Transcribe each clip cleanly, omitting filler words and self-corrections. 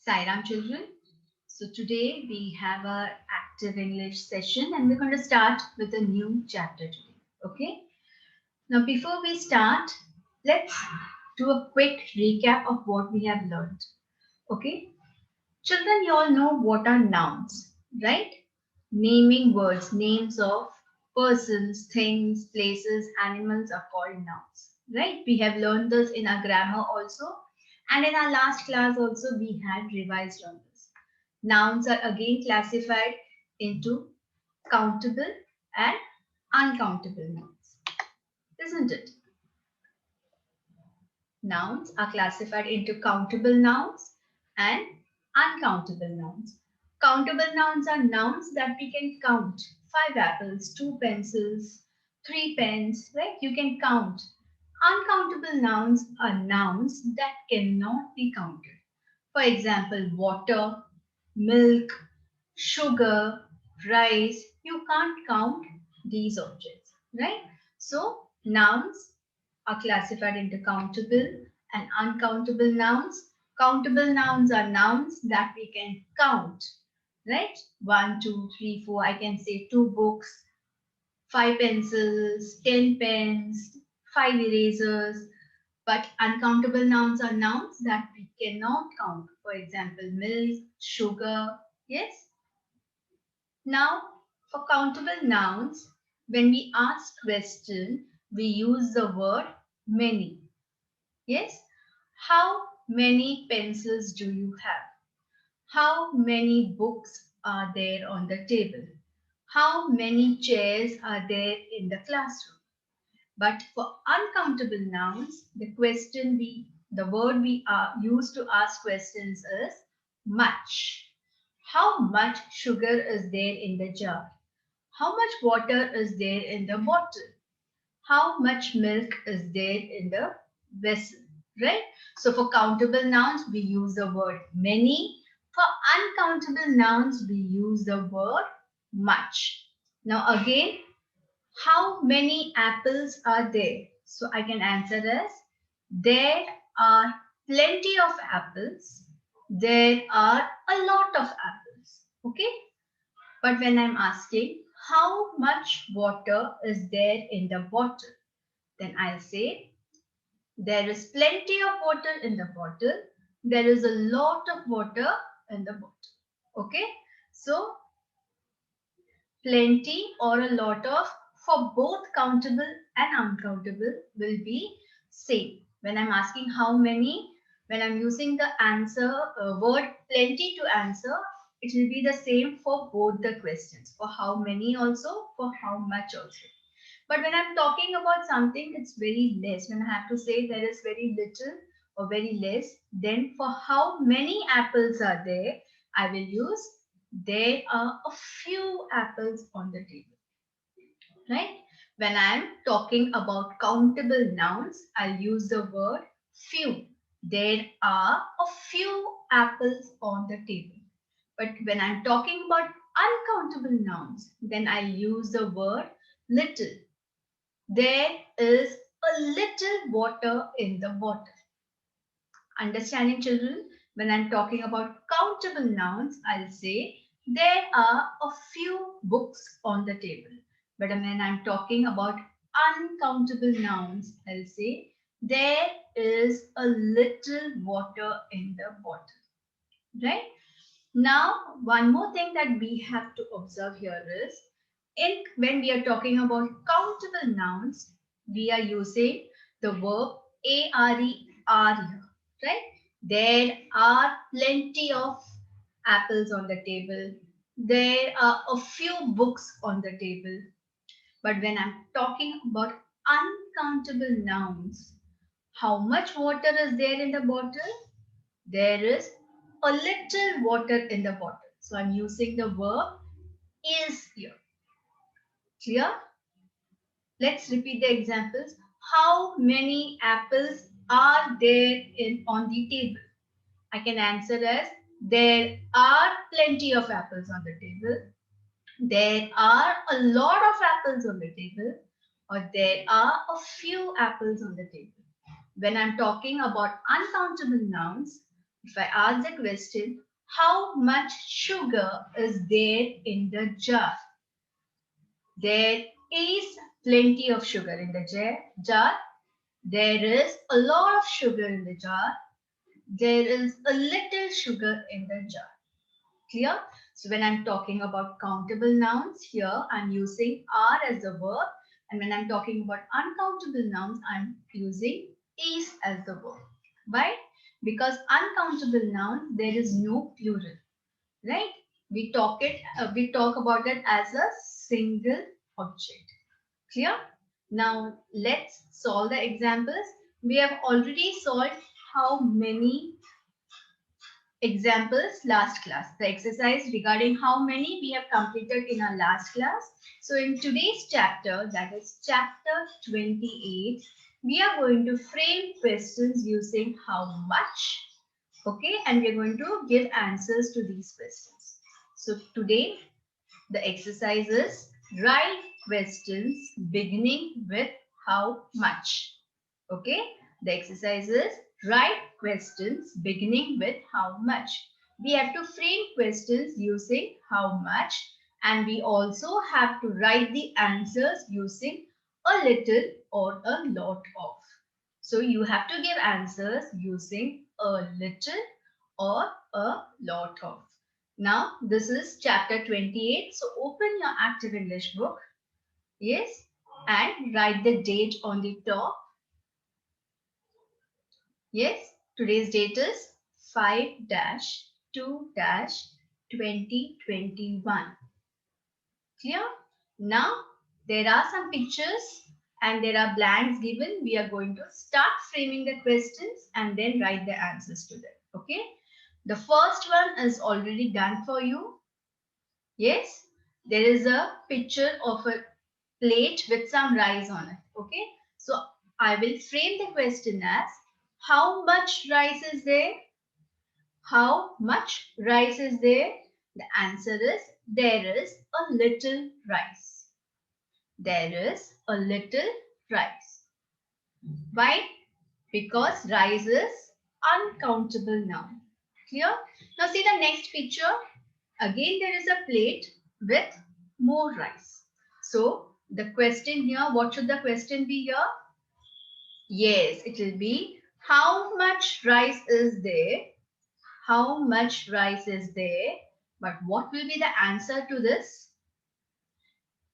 Sairam children. So today we have our active English session and we're going to start with a new chapter today. Okay. Now before we start, let's do a quick recap of what we have learned. Okay. Children, you all know what are nouns, right? Naming words, names of persons, things, places, animals are called nouns, right? We have learned this in our grammar also, and in our last class also we had revised on this. Nouns are again classified into countable and uncountable nouns, isn't it? Nouns are classified into countable nouns and uncountable nouns. Countable nouns are nouns that we can count. 5 apples, 2 pencils, 3 pens, right? You can count. Uncountable nouns are nouns that cannot be counted. For example, water, milk, sugar, rice. You can't count these objects, right? So, nouns are classified into countable and uncountable nouns. Countable nouns are nouns that we can count, right? 1, 2, 3, 4. I can say 2 books, 5 pencils, 10 pens, 5 erasers. But uncountable nouns are nouns that we cannot count. For example, milk, sugar. Yes. Now, for countable nouns, when we ask question, we use the word many. Yes. How many pencils do you have? How many books are there on the table? How many chairs are there in the classroom? But for uncountable nouns, the word we use to ask questions is much. How much sugar is there in the jar? How much water is there in the bottle? How much milk is there in the vessel? Right? So for countable nouns, we use the word many. For uncountable nouns, we use the word much. Now again, how many apples are there? So I can answer as there are plenty of apples. There are a lot of apples. Okay. But when I'm asking how much water is there in the bottle, then I'll say there is plenty of water in the bottle. There is a lot of water in the bottle. Okay. So plenty or a lot of for both countable and uncountable will be same. When I'm asking how many, when I'm using the answer word plenty to answer, it will be the same for both the questions. For how many also, for how much also. But when I'm talking about something, it's very less. When I have to say there is very little or very less, then for how many apples are there, I will use there are a few apples on the table. Right? When I'm talking about countable nouns, I'll use the word few. There are a few apples on the table. But when I'm talking about uncountable nouns, then I'll use the word little. There is a little water in the bottle. Understanding children? When I'm talking about countable nouns, I'll say there are a few books on the table. But when I'm talking about uncountable nouns, I'll say there is a little water in the bottle. Right? Now, one more thing that we have to observe here is when we are talking about countable nouns, we are using the verb are here, right? There are plenty of apples on the table. There are a few books on the table. But when I'm talking about uncountable nouns, how much water is there in the bottle? There is a little water in the bottle. So I'm using the verb is here. Clear? Let's repeat the examples. How many apples are there on the table? I can answer as there are plenty of apples on the table. There are a lot of apples on the table. Or there are a few apples on the table. When I'm talking about uncountable nouns, If I ask the question, how much sugar is there in the jar? There is plenty of sugar in the jar. There is a lot of sugar in the jar. There is a little sugar in the jar. Clear? So when I'm talking about countable nouns, here I'm using are as the verb. And when I'm talking about uncountable nouns, I'm using is as the verb. Why? Because uncountable nouns, there is no plural. Right? We talk about it as a single object. Clear? Now let's solve the examples. We have already solved how many examples last class. The exercise regarding how many we have completed in our last class. So in today's chapter, that is chapter 28, we are going to frame questions using how much. Okay, and we are going to give answers to these questions. So today the exercise is write questions beginning with how much. Okay, the exercise is write questions beginning with how much. We have to frame questions using how much, and we also have to write the answers using a little or a lot of. So you have to give answers using a little or a lot of. Now this is chapter 28. So open your active English book. Yes, and write the date on the top. Yes, today's date is 5-2-2021. Clear? Now, there are some pictures and there are blanks given. We are going to start framing the questions and then write the answers to them. Okay? The first one is already done for you. Yes, there is a picture of a plate with some rice on it. Okay? So, I will frame the question as how much rice is there? How much rice is there? The answer is there is a little rice. There is a little rice. Why? Because rice is uncountable noun. Clear? Now see the next picture. Again there is a plate with more rice. So the question here, what should the question be here? Yes, it will be how much rice is there? How much rice is there? But what will be the answer to this?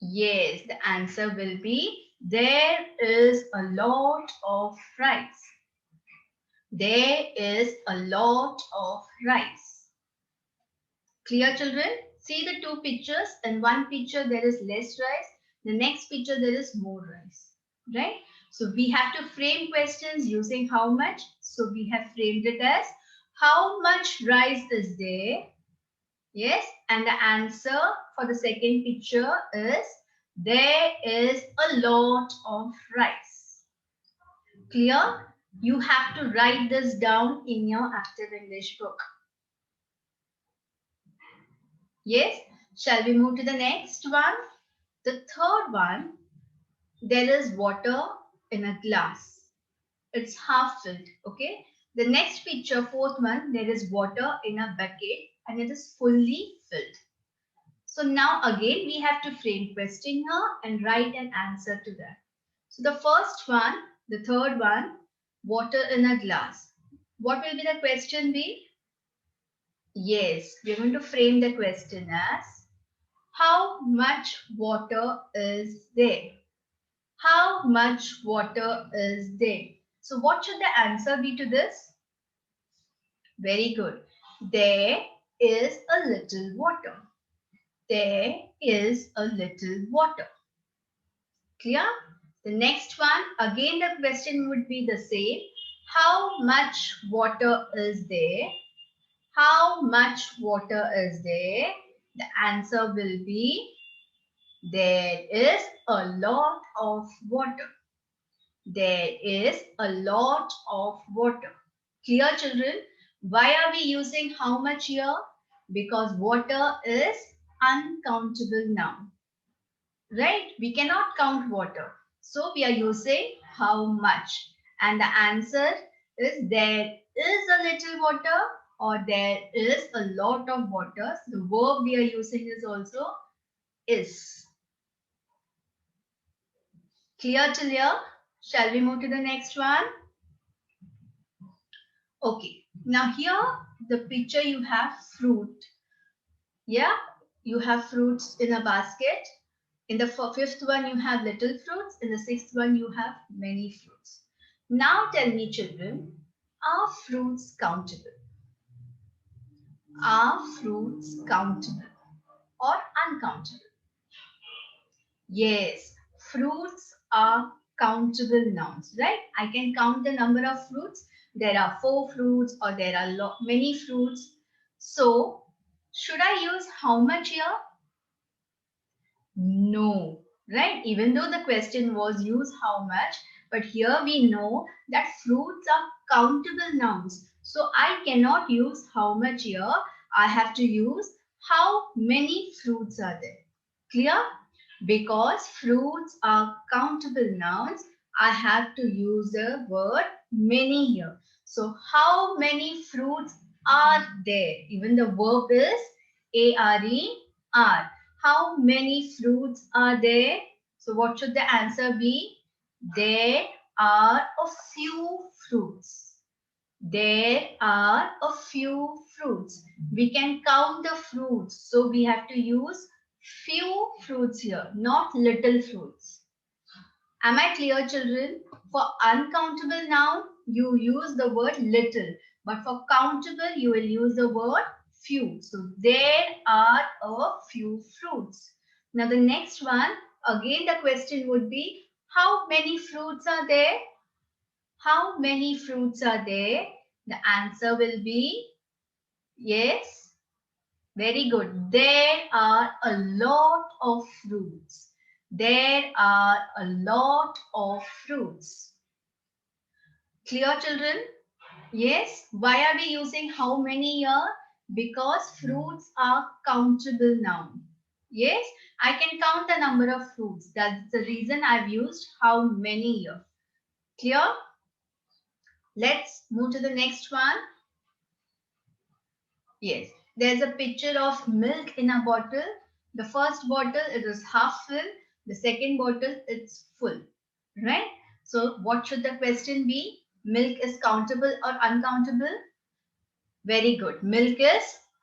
Yes, the answer will be there is a lot of rice. There is a lot of rice. Clear, children? See the two pictures. In one picture there is less rice. The next picture there is more rice. Right? So we have to frame questions using how much. So we have framed it as how much rice is there? Yes, and the answer for the second picture is there is a lot of rice. Clear? You have to write this down in your active English book. Yes, shall we move to the next one? The third one, there is water in a glass. It's half filled, okay? The next picture, fourth one, there is water in a bucket and it is fully filled. So now again we have to frame question here and write an answer to that. So the first one, the third one, water in a glass. What will be the question be? Yes, we are going to frame the question as how much water is there? How much water is there? So what should the answer be to this? Very good. There is a little water. There is a little water. Clear? The next one, again the question would be the same. How much water is there? How much water is there? The answer will be there is a lot of water. There is a lot of water. Clear, children? Why are we using how much here? Because water is uncountable noun. Right? We cannot count water. So we are using how much. And the answer is there is a little water. or there is a lot of water. The verb we are using is also is. Clear till here? Shall we move to the next one? Okay. Now here the picture you have fruit. Yeah, you have fruits in a basket. In the fifth one you have little fruits. In the sixth one you have many fruits. Now tell me children, are fruits countable? Are fruits countable or uncountable? Yes, fruits are countable nouns, right? I can count the number of fruits. There are 4 fruits or there are many fruits. So, should I use how much here? No, right? Even though the question was use how much, but here we know that fruits are countable nouns. So, I cannot use how much here. I have to use how many fruits are there. Clear? Because fruits are countable nouns, I have to use the word many here. So, how many fruits are there? Even the verb is are. How many fruits are there? So, what should the answer be? There are a few fruits. There are a few fruits. We can count the fruits. So, we have to use few fruits here, not little fruits. Am I clear, children? For uncountable noun, you use the word little. But for countable, you will use the word few. So, there are a few fruits. Now, the next one, again the question would be, how many fruits are there? How many fruits are there? The answer will be yes. Very good. There are a lot of fruits. There are a lot of fruits. Clear, children? Yes. Why are we using how many here? Because fruits are countable noun. Yes, I can count the number of fruits. That's the reason I've used how many here. Clear? Let's move to the next one. Yes, there's a picture of milk in a bottle. The first bottle, it is half full. The second bottle, it's full. Right? So, what should the question be? Milk is countable or uncountable? Very good. Milk is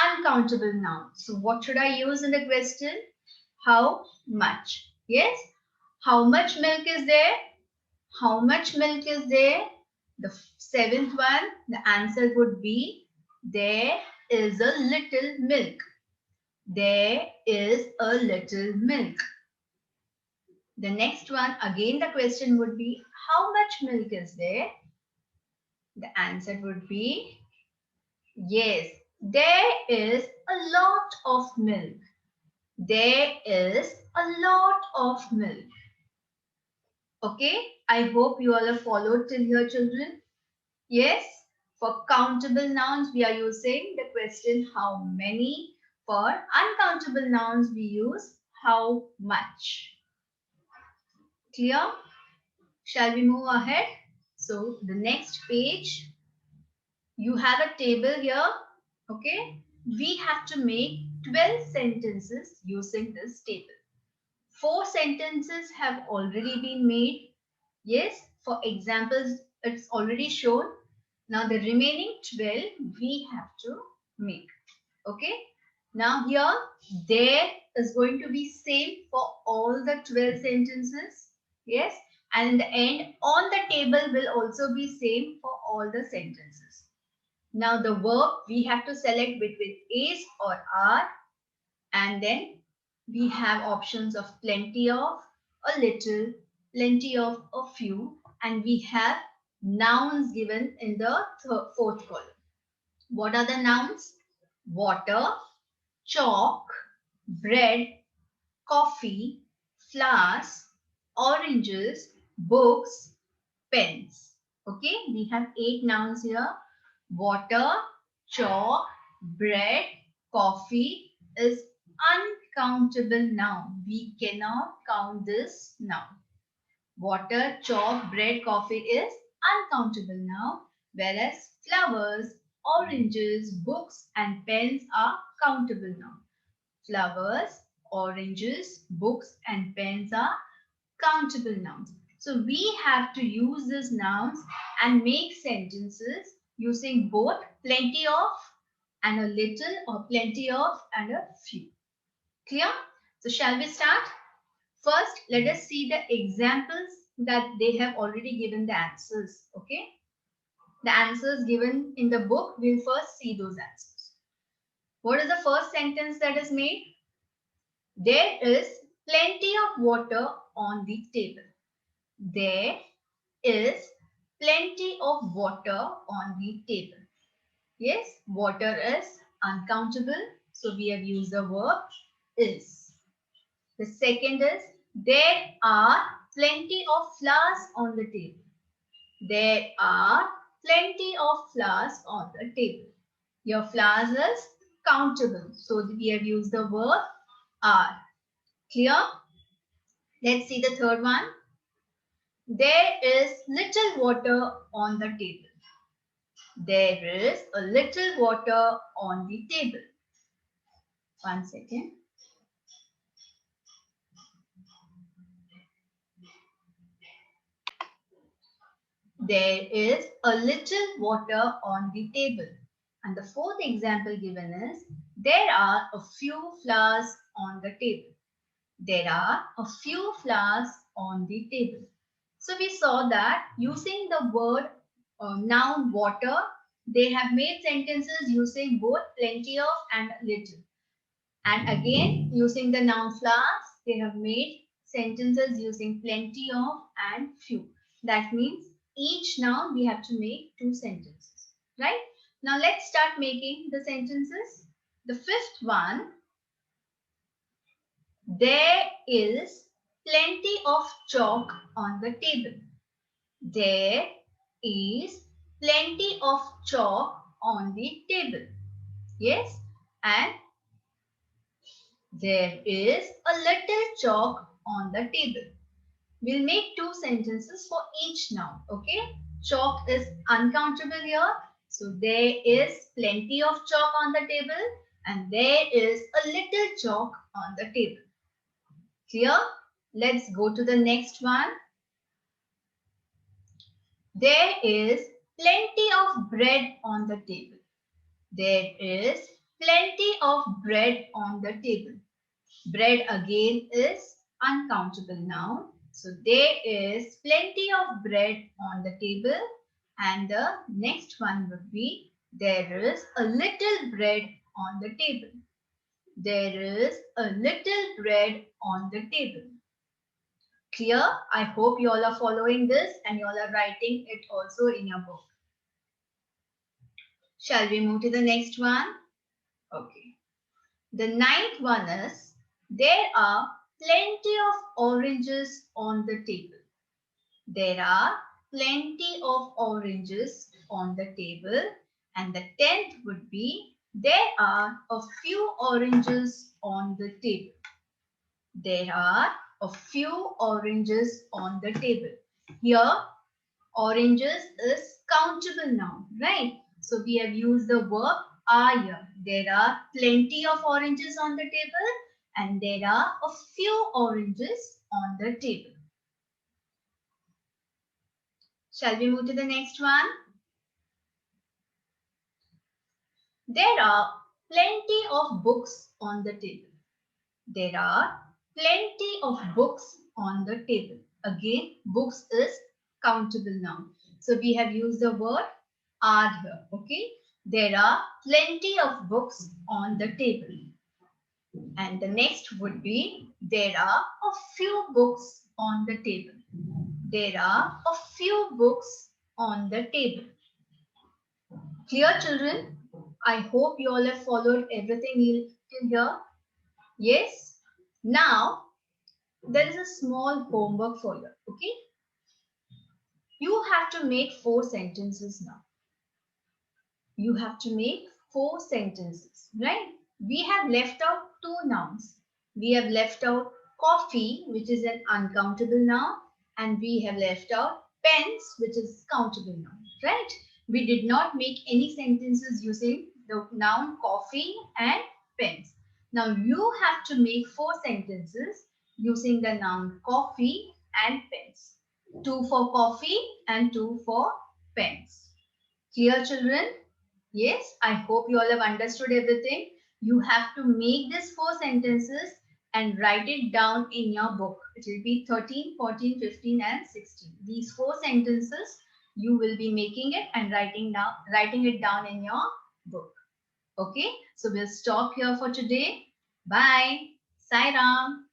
uncountable now. So, what should I use in the question? How much? Yes? How much milk is there? How much milk is there? The seventh one, the answer would be there is a little milk. There is a little milk. The next one, again the question would be how much milk is there? The answer would be yes, there is a lot of milk. There is a lot of milk. Okay, I hope you all have followed till here, children. Yes, for countable nouns, we are using the question how many. For uncountable nouns, we use how much. Clear? Shall we move ahead? So, the next page, you have a table here. Okay, we have to make 12 sentences using this table. 4 sentences have already been made. Yes, for examples, it's already shown. Now the remaining 12 we have to make. Okay. Now here, there is going to be same for all the 12 sentences. Yes. And in the end, on the table will also be same for all the sentences. Now the verb, we have to select between is or are. And then we have options of plenty of, a little, plenty of, a few, and we have nouns given in the fourth column. What are the nouns? Water, chalk, bread, coffee, flowers, oranges, books, pens. Okay, we have 8 nouns here. Water, chalk, bread, coffee is uncountable noun. We cannot count this noun. Water, chalk, bread, coffee is uncountable noun, whereas flowers, oranges, books and pens are countable nouns. Flowers, oranges, books and pens are countable nouns. So we have to use these nouns and make sentences using both plenty of and a little, or plenty of and a few. Clear? So shall we start? First, let us see the examples that they have already given the answers. Okay? The answers given in the book, we'll first see those answers. What is the first sentence that is made? There is plenty of water on the table. There is plenty of water on the table. Yes, water is uncountable, so we have used the verb is. The second is, there are plenty of flowers on the table. There are plenty of flowers on the table. Your flowers is countable, so we have used the verb are. Clear? Let's see the third one. There is little water on the table. There is a little water on the table. 1 second. There is a little water on the table. And the fourth example given is, there are a few flowers on the table. There are a few flowers on the table. So we saw that using the word noun water, they have made sentences using both plenty of and little. And again, using the noun flowers, they have made sentences using plenty of and few. That means each noun we have to make 2 sentences, right? Now let's start making the sentences. The fifth one, there is plenty of chalk on the table. There is plenty of chalk on the table. Yes, and there is a little chalk on the table. We'll make 2 sentences for each noun, okay? Chalk is uncountable here. So there is plenty of chalk on the table and there is a little chalk on the table. Clear? Let's go to the next one. There is plenty of bread on the table. There is plenty of bread on the table. Bread again is uncountable noun. So there is plenty of bread on the table. And the next one would be, there is a little bread on the table. There is a little bread on the table. Clear? I hope you all are following this and you all are writing it also in your book. Shall we move to the next one? Okay. The ninth one is, there are plenty of oranges on the table. There are plenty of oranges on the table. And the 10th would be, there are a few oranges on the table. There are a few oranges on the table. Here, oranges is countable noun, right? So we have used the verb are here. There are plenty of oranges on the table and there are a few oranges on the table. Shall we move to the next one? There are plenty of books on the table. There are plenty of books on the table. Again, books is countable noun. So we have used the word are here. Okay. There are plenty of books on the table. And the next would be, there are a few books on the table. There are a few books on the table. Clear, children? I hope you all have followed everything till here. Yes? Now, there is a small homework for you. Okay? You have to make 4 sentences now. You have to make 4 sentences, right? We have left out 2 nouns. We have left out coffee, which is an uncountable noun, and we have left out pens, which is countable noun, right? We did not make any sentences using the noun coffee and pens. Now you have to make 4 sentences using the noun coffee and pens. 2 for coffee and 2 for pens. Clear, children? Yes, I hope you all have understood everything. You have to make these 4 sentences and write it down in your book. It will be 13, 14, 15 and 16. These 4 sentences you will be making it and writing it down in your book. Okay, so we'll stop here for today. Bye. Sai Ram.